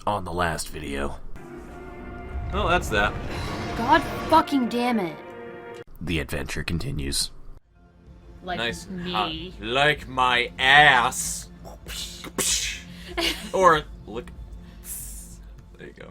on the last video. Well, that's that. God fucking damn it. The adventure continues. Like Nice. me. Like my ass. Or, look. There you go.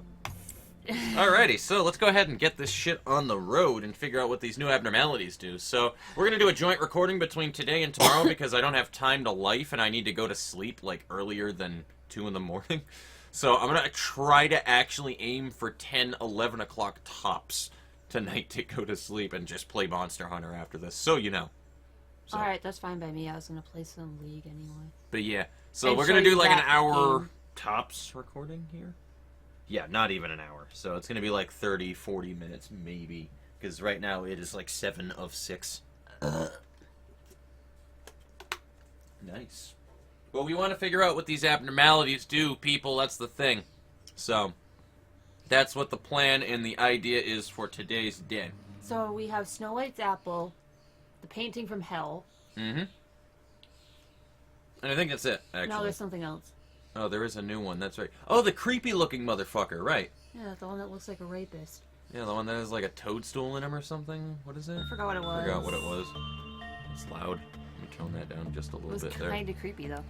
Alrighty, so let's go ahead and get this shit on the road and figure out what these new abnormalities do. So, we're gonna do a joint recording between today and tomorrow because I don't have time to life and I need to go to sleep, like, earlier than 2 in the morning. So, I'm gonna try to actually aim for 10, 11 o'clock tops tonight to go to sleep and just play Monster Hunter after this, so you know. So. Alright, that's fine by me. I was gonna play some League anyway. But yeah, so And we're show gonna do you like an that hour game. tops recording here. Yeah, not even an hour. So it's gonna be like 30, 40 minutes maybe. Because right now it is like 7 of 6. Nice. Well, we want to figure out what these abnormalities do, people. That's the thing. So, that's what the plan and the idea is for today's day. So we have Snow White's apple, the painting from hell. Mm-hmm. And I think that's it, actually. No, there's something else. Oh, there is a new one, that's right. Oh, the creepy-looking motherfucker, right. Yeah, the one that looks like a rapist. Yeah, the one that has like a toadstool in him or something. What is it? I forgot what it was. Forgot what it was. It's loud. Let me tone that down just a little bit there. It was kind of creepy, though.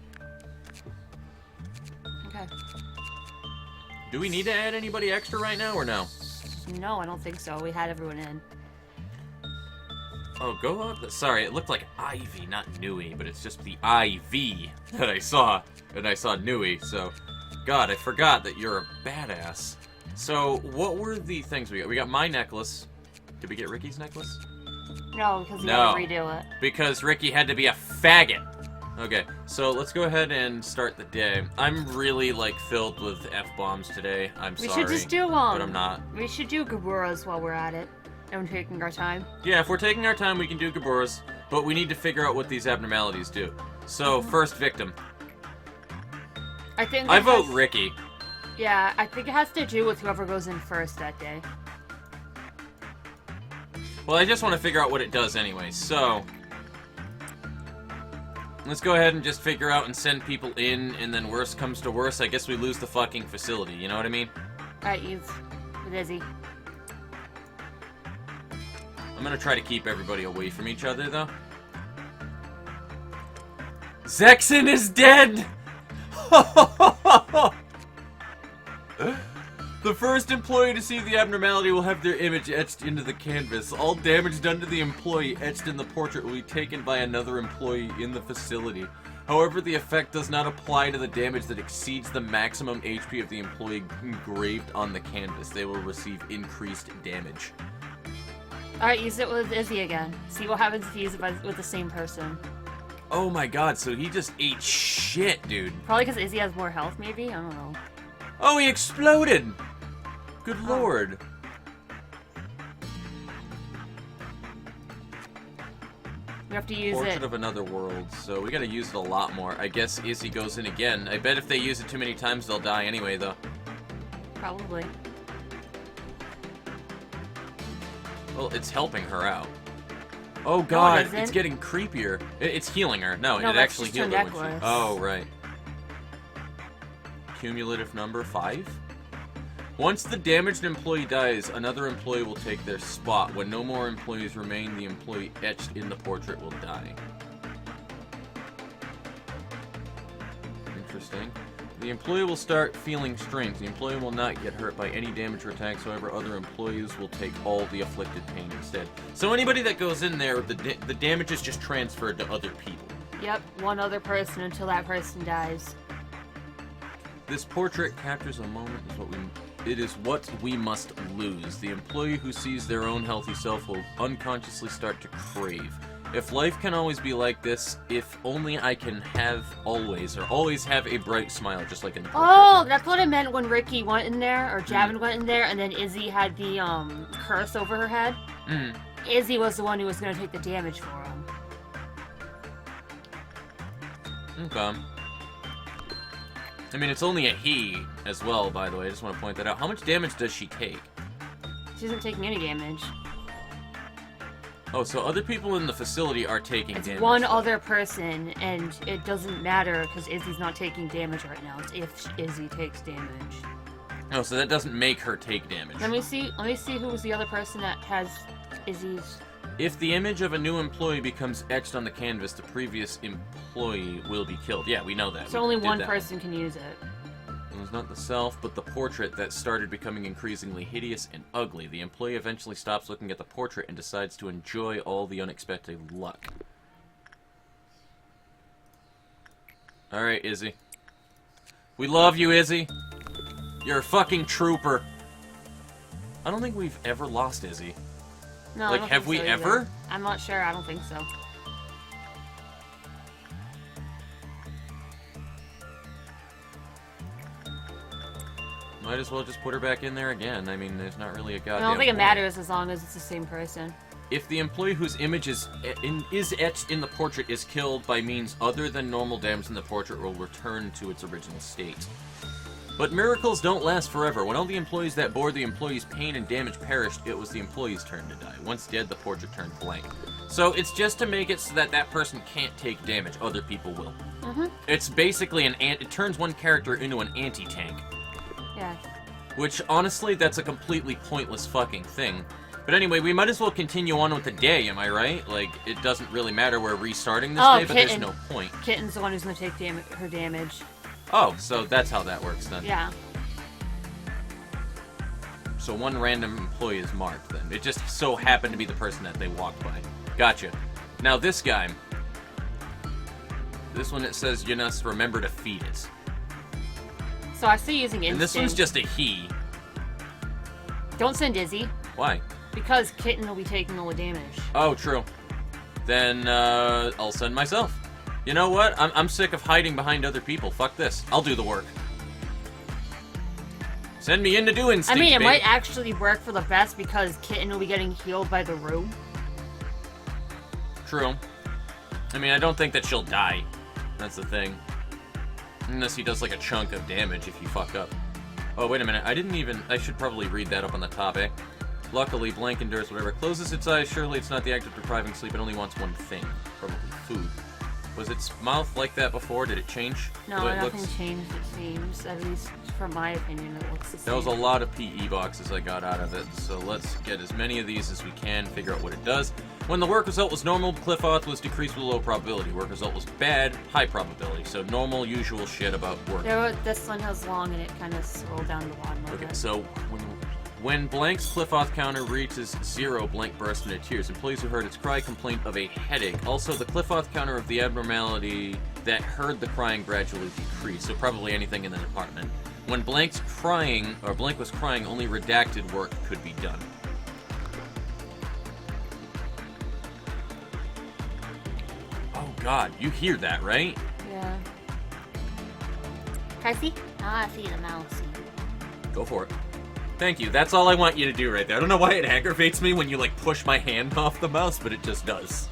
Okay. Do we need to add anybody extra right now or no? No, I don't think so. We had everyone in. Oh, go up. Sorry, it looked like Ivy, not Nui, but it's just the IV that I saw. And I saw Nui, so... God, I forgot that you're a badass. So, what were the things we got? We got my necklace. Did we get Ricky's necklace? No, because you No. gotta redo it. Because Ricky had to be a faggot. Okay, so let's go ahead and start the day. I'm really, like, filled with F-bombs today. I'm We sorry. should just do but I'm not. We should do Kerberos while we're at it. And we're taking our time. Yeah, if we're taking our time, we can do Kerberos, but we need to figure out what these abnormalities do. So, first victim. I think I it vote has- Ricky. Yeah, I think it has to do with whoever goes in first that day. Well, I just want to figure out what it does anyway, so... Let's go ahead and just figure out and send people in, and then worst comes to worst, I guess we lose the fucking facility, you know what I mean? Alright, Eve. With Izzy. I'm gonna try to keep everybody away from each other, though. Zexon is dead! The first employee to see the abnormality will have their image etched into the canvas. All damage done to the employee etched in the portrait will be taken by another employee in the facility. However, the effect does not apply to the damage that exceeds the maximum HP of the employee engraved on the canvas. They will receive increased damage. Alright, use it with Izzy again. See what happens if you use it with the same person. Oh my god, so he just ate shit, dude. Probably because Izzy has more health, maybe? I don't know. Oh, he exploded! Good lord. We have to use Portrait it. of Another World, so we gotta use it a lot more. I guess Izzy goes in again. I bet if they use it too many times, they'll die anyway, though. Probably. Well, it's helping her out. Oh god, it it's isn't. getting creepier. It's healing her. No, No, it that's actually just her healed her when she... necklace. Oh, right. Cumulative number 5? Once the damaged employee dies, another employee will take their spot. When no more employees remain, the employee etched in the portrait will die. Interesting. The employee will start feeling strength. The employee will not get hurt by any damage or attacks, however, other employees will take all the afflicted pain instead. So anybody that goes in there, the damage is just transferred to other people. Yep, one other person until that person dies. This portrait captures a moment it is what we must lose. The employee who sees their own healthy self will unconsciously start to crave. If life can always be like this, if only I can always have a bright smile, just like in the portrait. Oh, that's what I meant when Ricky went in there, or Javin went in there, and then Izzy had the, curse over her head. Izzy was the one who was gonna take the damage for him. Okay. I mean, it's only a he as well, by the way. I just want to point that out. How much damage does she take? She isn't taking any damage. Oh, so other people in the facility are taking It's damage. one other person, and it doesn't matter because Izzy's not taking damage right now. It's if Izzy takes damage. Oh, so that doesn't make her take damage. Let me see who was the other person that has Izzy's. If the image of a new employee becomes etched on the canvas, the previous employee will be killed. Yeah, we know that. So only one person can use it. It was not the self, but the portrait that started becoming increasingly hideous and ugly. The employee eventually stops looking at the portrait and decides to enjoy all the unexpected luck. Alright, Izzy. We love you, Izzy. You're a fucking trooper. I don't think we've ever lost Izzy. No, like, I don't have think we so ever? Either. I'm not sure. I don't think so. Might as well just put her back in there again. I mean, there's not really a goddamn I don't think it point. matters as long as it's the same person. If the employee whose image is etched in the portrait is killed by means other than normal damage, then the portrait will return to its original state. But miracles don't last forever. When all the employees that bore the employee's pain and damage perished, it was the employee's turn to die. Once dead, the portrait turned blank. So it's just to make it so that that person can't take damage. Other people will. It's basically it turns one character into an anti-tank. Yeah. Which, honestly, that's a completely pointless fucking thing. But anyway, we might as well continue on with the day, am I right? Like, it doesn't really matter we're restarting this day, but there's no point. Kitten's the one who's gonna take her damage. Oh, so that's how that works then. Yeah. So one random employee is marked then. It just so happened to be the person that they walked by. Gotcha. Now this guy. This one, it says you must remember to feed it. So I see using instinct. And this one's just a he. Don't send Izzy. Why? Because Kitten will be taking all the damage. Oh, true. Then, I'll send myself. You know what? I'm sick of hiding behind other people. Fuck this. I'll do the work. Send me in to do instinct, I mean, it babe. might actually work for the best because Kitten will be getting healed by the room. True. I mean, I don't think that she'll die. That's the thing. Unless he does, like, a chunk of damage if you fuck up. Oh, wait a minute. I should probably read that up on the top, eh? Luckily, blank endures whatever. Closes its eyes. Surely it's not the act of depriving sleep. It only wants one thing. Probably food. Was its mouth like that before? Did it change? No, nothing changed, it seems. At least, from my opinion, it looks the same. That was a lot of PE boxes I got out of it, so let's get as many of these as we can, figure out what it does. When the work result was normal, cliff off was decreased with low probability. Work result was bad, high probability. So normal, usual shit about work. This one has long and it kind of scrolled down to the bottom of it. Okay, so when Blank's cliff-off counter reaches 0, Blank bursts into tears. Employees who heard its cry complained of a headache. Also, the cliff-off counter of the abnormality that heard the crying gradually decreased, so probably anything in the department. When Blank was crying, only redacted work could be done. Oh god, you hear that, right? Yeah. Can I see? Ah, I see the mouse. Go for it. Thank you. That's all I want you to do right there. I don't know why it aggravates me when you, like, push my hand off the mouse, but it just does.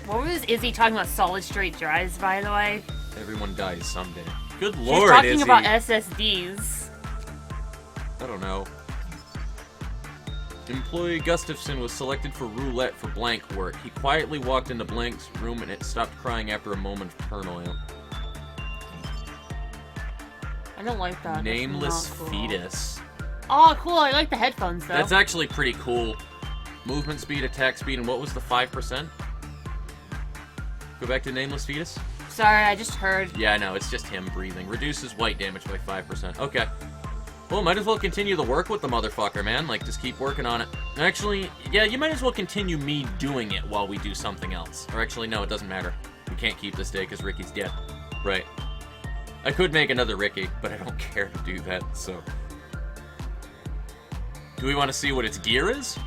What was Izzy talking about? Solid straight drives, by the way? Everyone dies someday. Good She's lord, talking Izzy. about SSDs. I don't know. Employee Gustafson was selected for roulette for Blank work. He quietly walked into Blank's room and it stopped crying after a moment of turmoil. I don't like that. Nameless That's not cool. fetus. Oh, cool. I like the headphones, though. That's actually pretty cool. Movement speed, attack speed, and what was the 5%? Go back to nameless fetus? Sorry, I just heard. Yeah, no, it's just him breathing. Reduces white damage by 5%. Okay. Well, might as well continue the work with the motherfucker, man. Like, just keep working on it. Actually, yeah, you might as well continue me doing it while we do something else. Or actually, no, it doesn't matter. We can't keep this day because Ricky's dead. Right. I could make another Ricky, but I don't care to do that, so... Do we want to see what its gear is?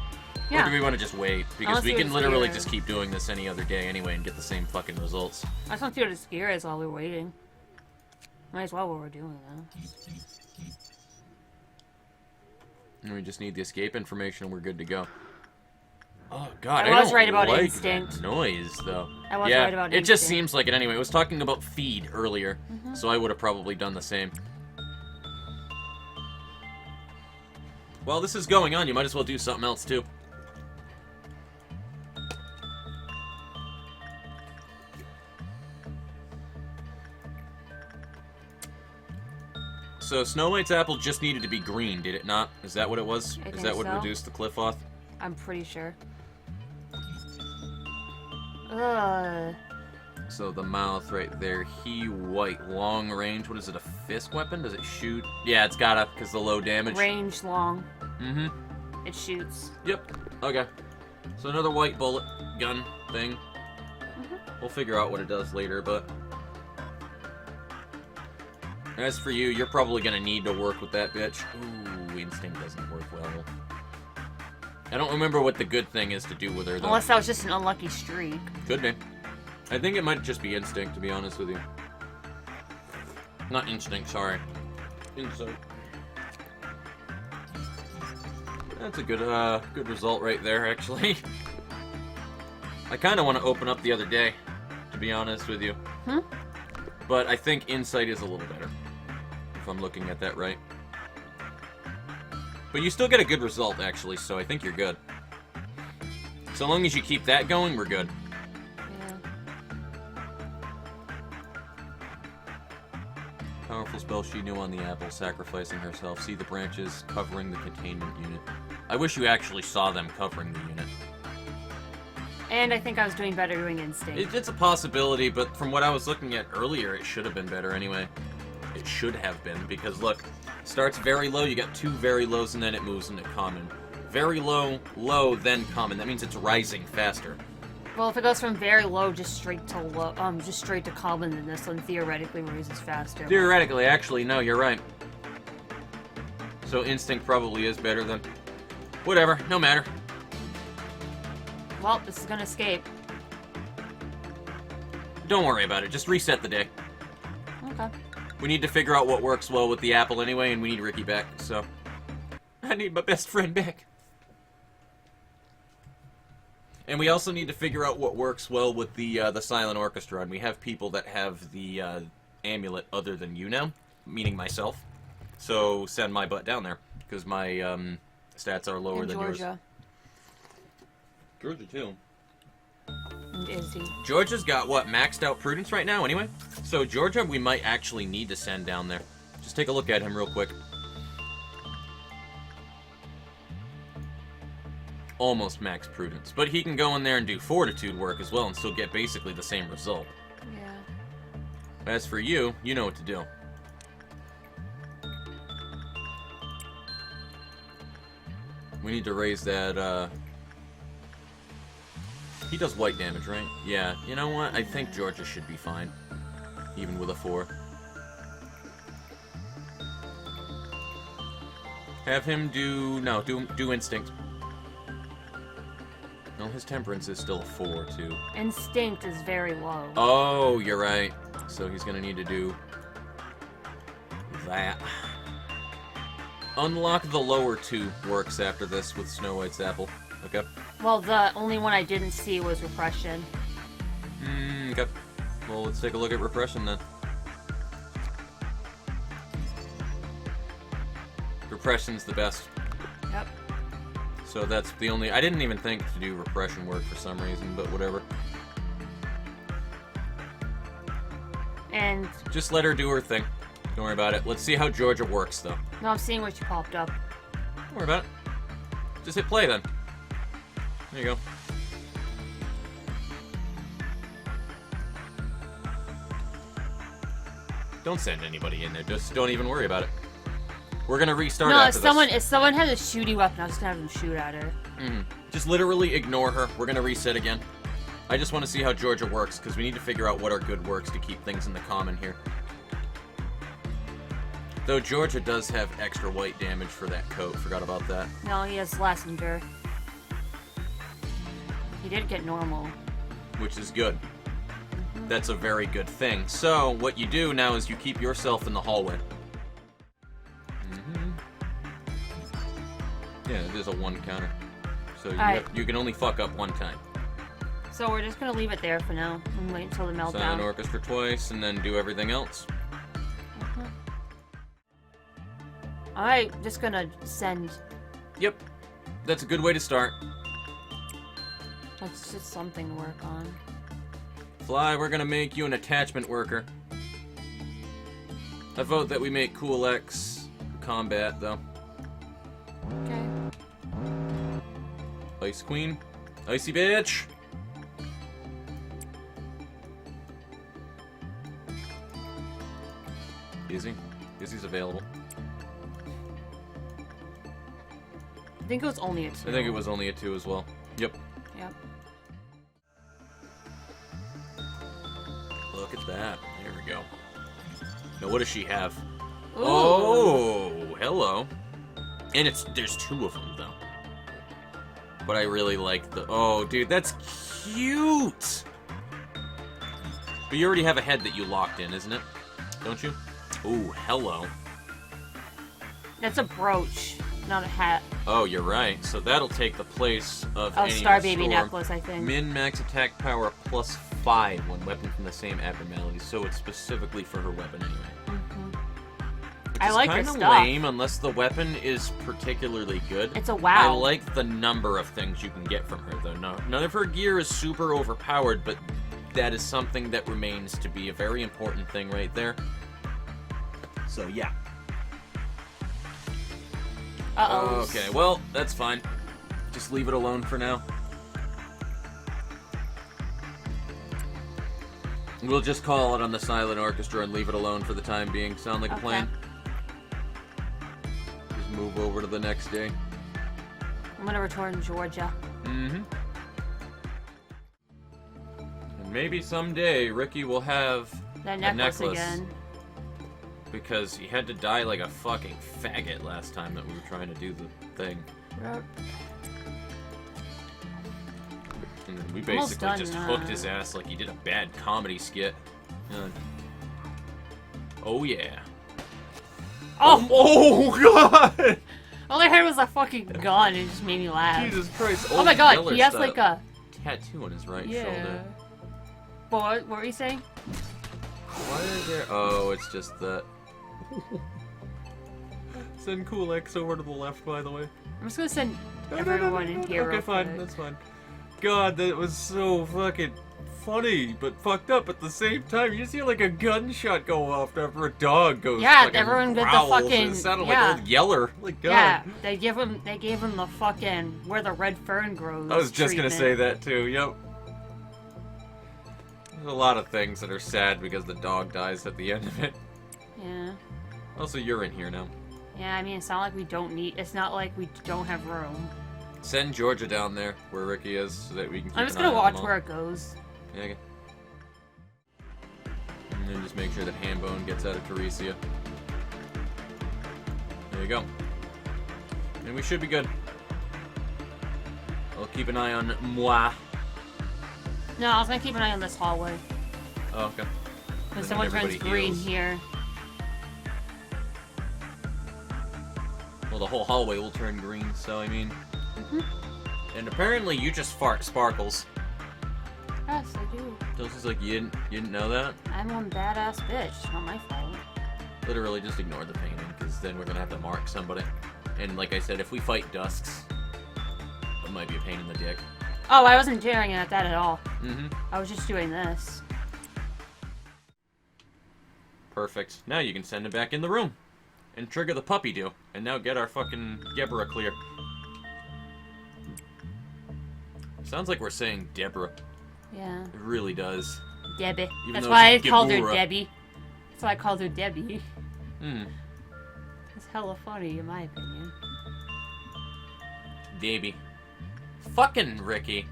Yeah. Or do we want to just wait? Because we see what can its literally gear just is. keep doing this any other day anyway and get the same fucking results. I just want to see what his gear is while we're waiting. Might as well while we're doing that. And we just need the escape information and we're good to go. Oh god, I I was don't right about like instinct. that noise, though. I was yeah, right about it just instinct. seems like it anyway. It was talking about feed earlier, so I would have probably done the same. While this is going on, you might as well do something else, too. So So Snow White's apple just needed to be green, did it not? Is that what it was? I Is think that what so. reduced the cliff off? I'm pretty sure. Ugh. So the mouth right there, he white, long range. What is it, a fist weapon? Does it shoot? Yeah, it's gotta, because the low damage. Range long. Mm-hmm. It shoots. Yep. Okay. So another white bullet gun thing. We'll figure out what it does later, but... As for you, you're probably gonna need to work with that bitch. Ooh, instinct doesn't work well. I don't remember what the good thing is to do with her, though. Unless that was just an unlucky streak. Could be. I think it might just be instinct, to be honest with you. Not instinct, sorry. Insight. That's a good, good result right there, actually. I kind of want to open up the other day, to be honest with you. But I think insight is a little better, if I'm looking at that right. But you still get a good result, actually, so I think you're good. So long as you keep that going, we're good. Powerful spell she knew on the apple, sacrificing herself. See the branches covering the containment unit. I wish you actually saw them covering the unit. And I think I was doing better doing instinct. It's a possibility, but from what I was looking at earlier, it should have been better anyway. It should have been, because look, starts very low, you got 2 very lows, and then it moves into common. Very low, low, then common. That means it's rising faster. Well, if it goes from very low just straight to low, just straight to common, then this one theoretically raises faster. Theoretically, actually, no, you're right. So instinct probably is better than... Whatever, no matter. Well, this is gonna escape. Don't worry about it, just reset the day. Okay. We need to figure out what works well with the apple anyway, and we need Ricky back, so... I need my best friend back. And we also need to figure out what works well with the silent orchestra, and we have people that have the amulet other than you now, meaning myself. So send my butt down there, because my stats are lower than yours. Georgia, too. And Izzy. Georgia's got, what, maxed out prudence right now, anyway? So Georgia, we might actually need to send down there. Just take a look at him real quick. Almost max prudence. But he can go in there and do fortitude work as well and still get basically the same result. Yeah. As for you, you know what to do. We need to raise that, He does white damage, right? Yeah. You know what? I think Georgia should be fine. Even with a 4. Have him do... No, do instinct. No, his temperance is still a 4, too. Instinct is very low. Oh, you're right. So he's gonna need to do... that. Unlock the lower 2 works after this with Snow White's apple. Okay. Well, the only one I didn't see was repression. Okay. Well, let's take a look at repression then. Repression's the best. Yep. So that's the only... I didn't even think to do repression work for some reason, but whatever. And... just let her do her thing. Don't worry about it. Let's see how Georgia works, though. no, I'm seeing what you popped up. Don't worry about it. Just hit play, then. There you go. Don't send anybody in there. Just don't even worry about it. We're gonna restart No, after if someone has a shooty weapon, I was gonna have them shoot at her. Just literally ignore her. We're gonna reset again. I just want to see how Georgia works, because we need to figure out what our good works to keep things in the common here. Though Georgia does have extra white damage for that coat. Forgot about that. No, he has Lassenger. He did get normal. Which is good. That's a very good thing. So, what you do now is you keep yourself in the hallway. Yeah, it is a 1 counter. So you can only fuck up 1 time. So we're just gonna leave it there for now and wait until the meltdown. Silent orchestra twice, and then do everything else. Alright, just gonna send. Yep. That's a good way to start. That's just something to work on. Fly, we're gonna make you an attachment worker. I vote that we make Cool X combat, though. Okay. Ice Queen. Icy bitch! Izzy? Izzy's available. I think it was only a 2. I think it was only a 2 as well. Yep. Yep. Look at that. There we go. Now, what does she have? Ooh. Oh, hello. And there's 2 of them, though. But I really like the... Oh, dude, that's cute! But you already have a head that you locked in, isn't it? Don't you? Ooh, hello. That's a brooch, not a hat. Oh, you're right. So that'll take the place of any Star Baby restore. necklace, I think. Min max attack power +5 when weapon from the same abnormality. So it's specifically for her weapon anyway. I like her It's stuff. kind of lame unless the weapon is particularly good. It's a wow. I like the number of things you can get from her, though. No, none of her gear is super overpowered, but that is something that remains to be a very important thing right there. So, yeah. Uh-oh. Okay, well, that's fine. Just leave it alone for now. We'll just call it on the silent orchestra and leave it alone for the time being. Sound like a plan? Just move over to the next day. I'm gonna return Georgia. Mm-hmm. And maybe someday Ricky will have That a necklace necklace. again. Because he had to die like a fucking faggot last time that we were trying to do the thing. Yep. And then we Almost basically done just now. hooked his ass like he did a bad comedy skit. Oh yeah. Oh! Oh god! All I heard was a fucking gun. It just made me laugh. Jesus Christ. Oh my god, Yeller he has style. like a... Tattoo on his right Yeah. shoulder. What were you saying? Why is there... Oh, it's just that... Send Cool X over to the left, by the way. I'm just gonna send everyone in here Okay, real fine. quick. That's fine. God, that was so fucking funny, but fucked up at the same time. You just hear like a gunshot go off after a dog goes. Yeah, fucking everyone with the growls. fucking- It sounded yeah. like old Yeller. Like God. Yeah, they gave him the fucking where the red fern grows. I was just gonna say treatment. that too. Yep. There's a lot of things that are sad because the dog dies at the end of it. Yeah. Also, you're in here now. Yeah, I mean, it's not like we don't need. It's not like we don't have room. Send Georgia down there where Ricky is so that we can keep I'm just an gonna eye on watch them all. where it goes. Yeah, okay. And then just make sure that Hambone gets out of Teresia. There you go. And we should be good. I'll keep an eye on moi. No, I was gonna keep an eye on this hallway. Oh, okay. When And someone turns everybody green heals. here. Well, the whole hallway will turn green, so I mean... Mm-hmm. And apparently you just fart sparkles. Yes, I do. Dulce's like, you didn't know that? I'm one badass bitch. It's not my fault. Literally just ignore the painting, because then we're gonna have to mark somebody. And like I said, if we fight Dusks, it might be a pain in the dick. Oh, I wasn't staring at that at all. Mm-hmm. I was just doing this. Perfect. Now you can send him back in the room. And trigger the puppy do. And now get our fucking Yebra clear. Sounds like we're saying Deborah. Yeah. It really does. Debbie. Even That's though why I it's called her Gebura. Debbie. That's why I called her Debbie. Hmm. It's hella funny, in my opinion. Debbie. Fucking Ricky.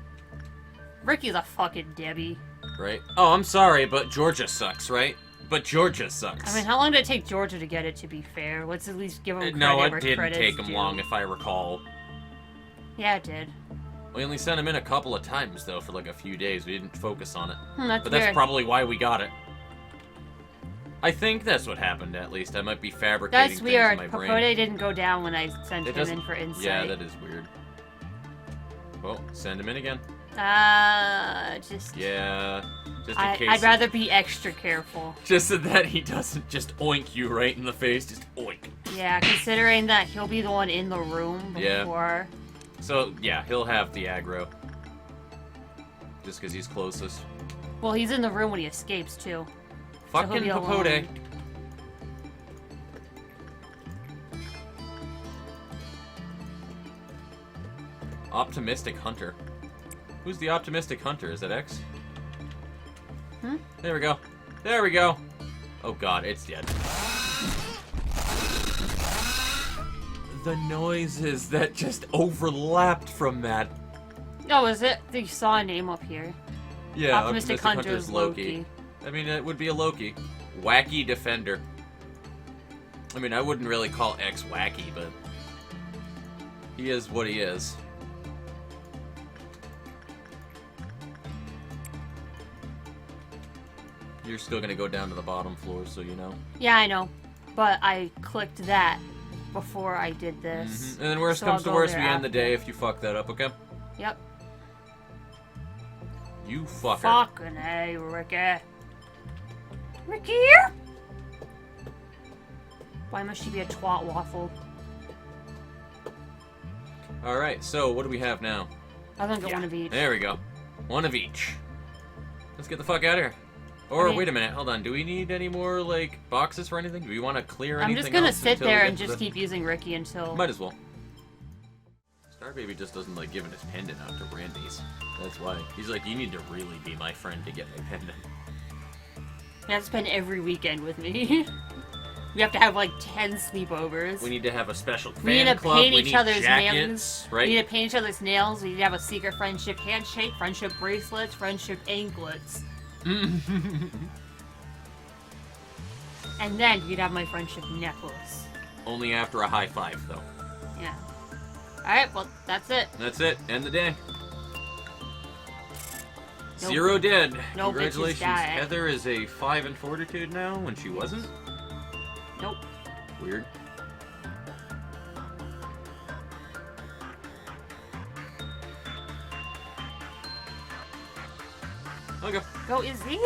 Ricky's a fucking Debbie. Right? Oh, I'm sorry, but Georgia sucks, right? But Georgia sucks. I mean, how long did it take Georgia to get it, to be fair? Let's at least give him credit no, it where didn't credit's take him due. long, if I recall. Yeah, it did. We only sent him in a couple of times, though, for like a few days. We didn't focus on it. That's But weird. that's probably why we got it. I think that's what happened, at least. I might be fabricating That's things weird. in my brain. Popote didn't go down when I sent It him doesn't- in for insight. Yeah, that is weird. Well, send him in again. Just... Yeah, just in case. I'd rather be extra careful. Just so that he doesn't just oink you right in the face, just oink. Yeah, considering that he'll be the one in the room Yeah. before... So, yeah, he'll have the aggro. Just because he's closest. Well, he's in the room when he escapes, too. Fucking be Popote. alone. Optimistic hunter. Who's the optimistic hunter? Is that X? There we go. There we go. Oh god, it's dead. The noises that just overlapped from that. Oh, is it? You saw a name up here. Yeah, Optimistic Hunter is Loki. I mean, it would be a Loki. Wacky Defender. I mean, I wouldn't really call X wacky, but he is what he is. You're still gonna go down to the bottom floor, so you know. Yeah, I know. But I clicked that before I did this. And then worst So comes I'll to go worst, we there end the after. day if you fuck that up, okay? Yep. You fucker. Fucking hey, Ricky. Ricky! Why must she be a twat waffle? Alright, so what do we have now? I think I one of each. There we go. One of each. Let's get the fuck out of here. Or, I mean- wait a minute, hold on. Do we need any more, like, boxes for anything? Do we want to clear I'm anything just gonna else sit until we there get and to just the... keep using Ricky until... Might as well. Starbaby just doesn't like giving his pendant out to Randy's. That's why. He's like, you need to really be my friend to get my pendant. You have to spend every weekend with me. We have to have like 10 sleepovers. We need to have a special We need fan to club. paint We each need other's jackets, nails. right? We need to paint each other's nails. We need to have a secret friendship handshake, friendship bracelets, friendship anklets. And then you'd have my friendship necklace. Only after a high five, though. Yeah. Alright, well, that's it. That's it. End the day. No- 0 dead. no bitches Congratulations. die. Heather is a 5 in fortitude now when she wasn't. Nope. Weird. Okay. Go Izzy.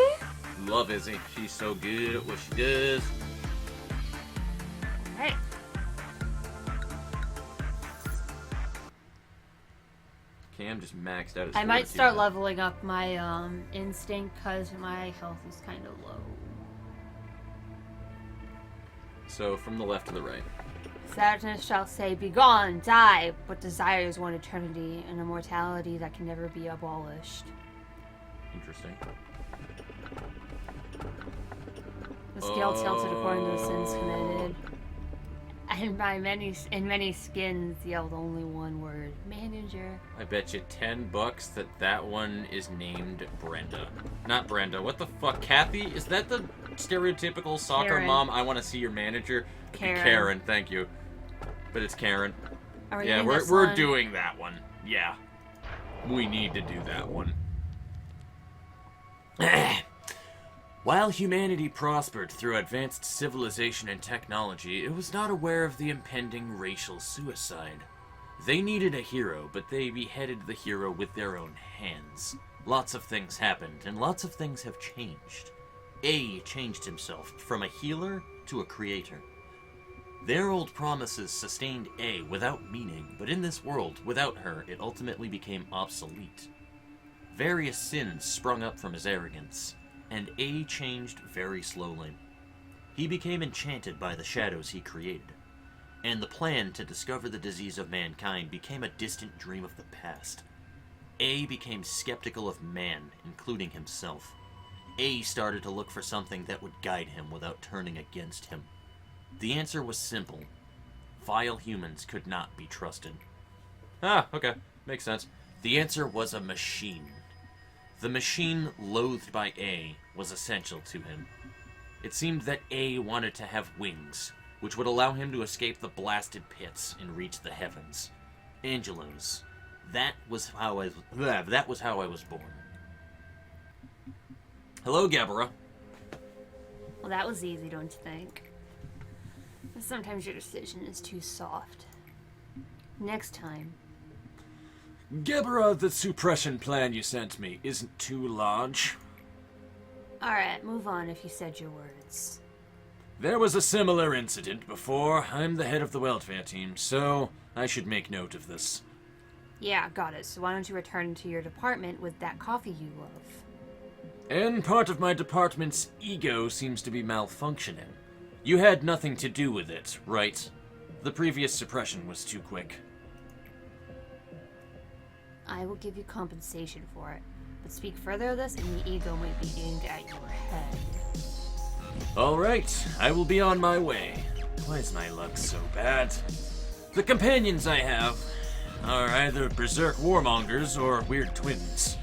Love Izzy. She's so good at what she does. Alright. Cam just maxed out his I might fortitude start now. leveling up my instinct because my health is kind of low. So, from the left to the right. Sadness shall say, "Begone, die," but desires one eternity and immortality that can never be abolished. Interesting. The scale tilted according to the sins committed. And in many skins yelled only one word: manager. I bet you $10 that one is named Brenda. Not Brenda. What the fuck? Kathy? Is that the stereotypical soccer Karen. mom? I want to see your manager. It'd be Karen. Karen. Thank you. But it's Karen. Are we Yeah, doing we're this one? doing that one. Yeah. We need to do that one. While humanity prospered through advanced civilization and technology, it was not aware of the impending racial suicide. They needed a hero, but they beheaded the hero with their own hands. Lots of things happened, and lots of things have changed. A changed himself from a healer to a creator. Their old promises sustained A without meaning, but in this world, without her, it ultimately became obsolete. Various sins sprung up from his arrogance, and A changed very slowly. He became enchanted by the shadows he created, and the plan to discover the disease of mankind became a distant dream of the past. A became skeptical of man, including himself. A started to look for something that would guide him without turning against him. The answer was simple. Vile humans could not be trusted. Ah, okay. Makes sense. The answer was a machine. The machine loathed by A was essential to him. It seemed that A wanted to have wings, which would allow him to escape the blasted pits and reach the heavens. Angelos. That was how I was born. Hello, Yebra. Well, that was easy, don't you think? Sometimes your decision is too soft. Next time. Yebra, the suppression plan you sent me isn't too large. Alright, move on if you said your words. There was a similar incident before. I'm the head of the welfare team, so I should make note of this. Yeah, got it. So why don't you return to your department with that coffee you love? And part of my department's ego seems to be malfunctioning. You had nothing to do with it, right? The previous suppression was too quick. I will give you compensation for it. But speak further of this, and the ego might be aimed at your head. Alright, I will be on my way. Why is my luck so bad? The companions I have are either berserk warmongers or weird twins.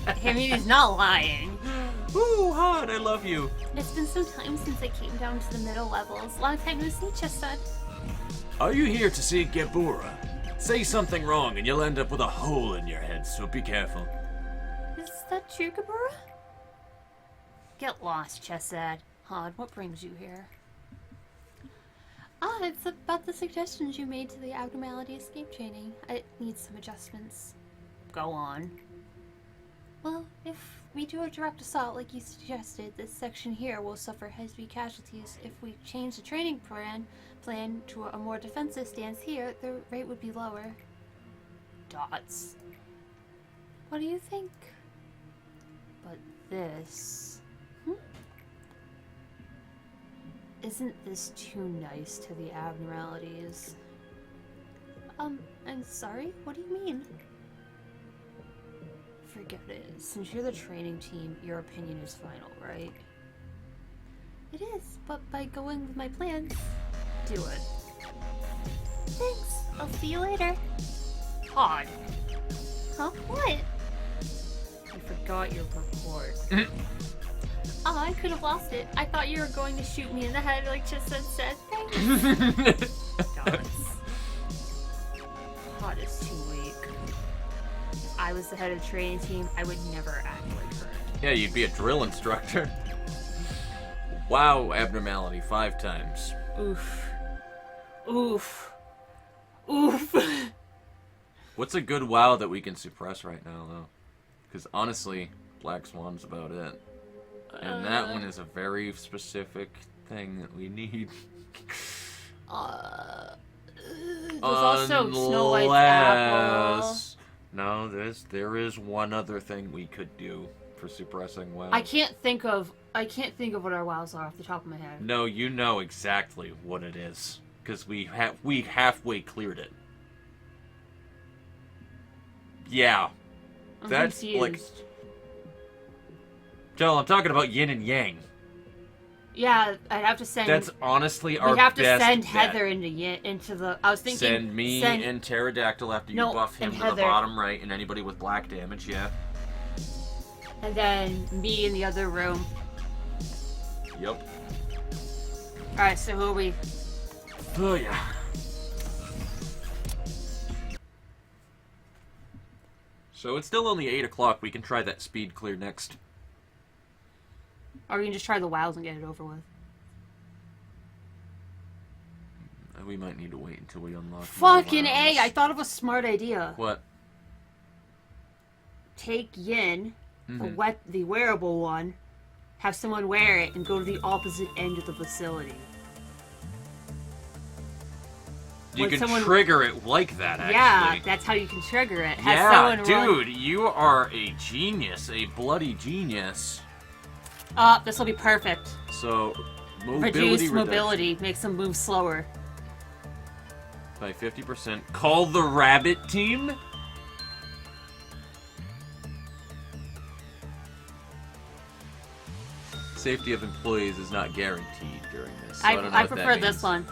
I mean, he's not lying. Ooh, hot, I love you. It's been some time since I came down to the middle levels. Long time no see, Chestnut. Are you here to see Yebra? Say something wrong and you'll end up with a hole in your head, so be careful. Is that true, Kerberos? Get lost, Chestnut. Hod, what brings you here? It's about the suggestions you made to the abnormality escape training. It needs some adjustments. Go on. Well, if we do a direct assault like you suggested, this section here will suffer heavy casualties. If we change the training plan to a more defensive stance here, the rate would be lower. Dots. What do you think? But this... Isn't this too nice to the abnormalities? I'm sorry? What do you mean? Forget it. Since you're the training team, your opinion is final, right? It is, but by going with my plans, do it. Thanks. I'll see you later. Hod. Huh? What? You forgot your report. Oh, I could have lost it. I thought you were going to shoot me in the head like Chestnut said. Thanks. Dots. Hod is too weak. If I was the head of the training team, I would never act like her. Yeah, you'd be a drill instructor. Wow, abnormality 5 times. Oof. Oof. Oof. What's a good wow that we can suppress right now, though? Because honestly, Black Swan's about it. And that one is a very specific thing that we need. There's also Snow White's apple. No, there is one other thing we could do for suppressing WoW. I can't think of what our wows are off the top of my head. No, you know exactly what it is, because we halfway cleared it. Yeah, that's confused. like. Joel, I'm talking about yin and yang. Yeah, I'd have to send. That's honestly our We'd have best to send bet. Heather into the. I was thinking. Send me and Pterodactyl after you buff him and to Heather. the bottom right, and anybody with black damage, yeah. And then me in the other room. Yep. Alright, so who are we? Oh yeah. So it's still only 8 o'clock. We can try that speed clear next. Or we can just try the wows and get it over with. We might need to wait until we unlock. Fucking more A! wows. I thought of a smart idea. What? Take Yin, the wearable one, have someone wear it, and go to the opposite end of the facility. You When can someone- trigger it like that, actually. Yeah, that's how you can trigger it. Have Yeah, someone dude, you are a genius, a bloody genius. This will be perfect. So, Reduce mobility, makes them move slower. By 50%. Call the rabbit team? Safety of employees is not guaranteed during this. So I don't know I what that prefer means. this one.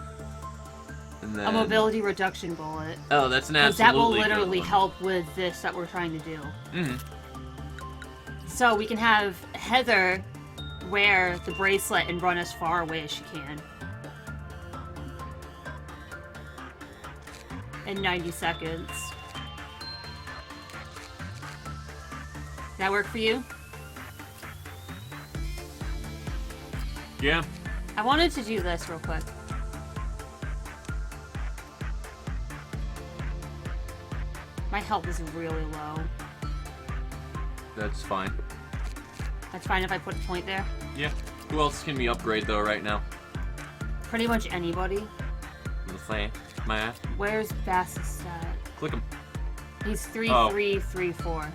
And then, A mobility reduction bullet. Oh, that's an Because absolutely that will literally good one. help with this that we're trying to do. Mm-hmm. So we can have Heather wear the bracelet and run as far away as she can. In 90 seconds. That work for you? Yeah. I wanted to do this real quick. My health is really low. That's fine. That's fine if I put a point there. Yeah. Who else can we upgrade, though, right now? Pretty much anybody. Little thing. My ass. Where's Bass's stat? Click him. He's 3, Oh. 3, 3, 4.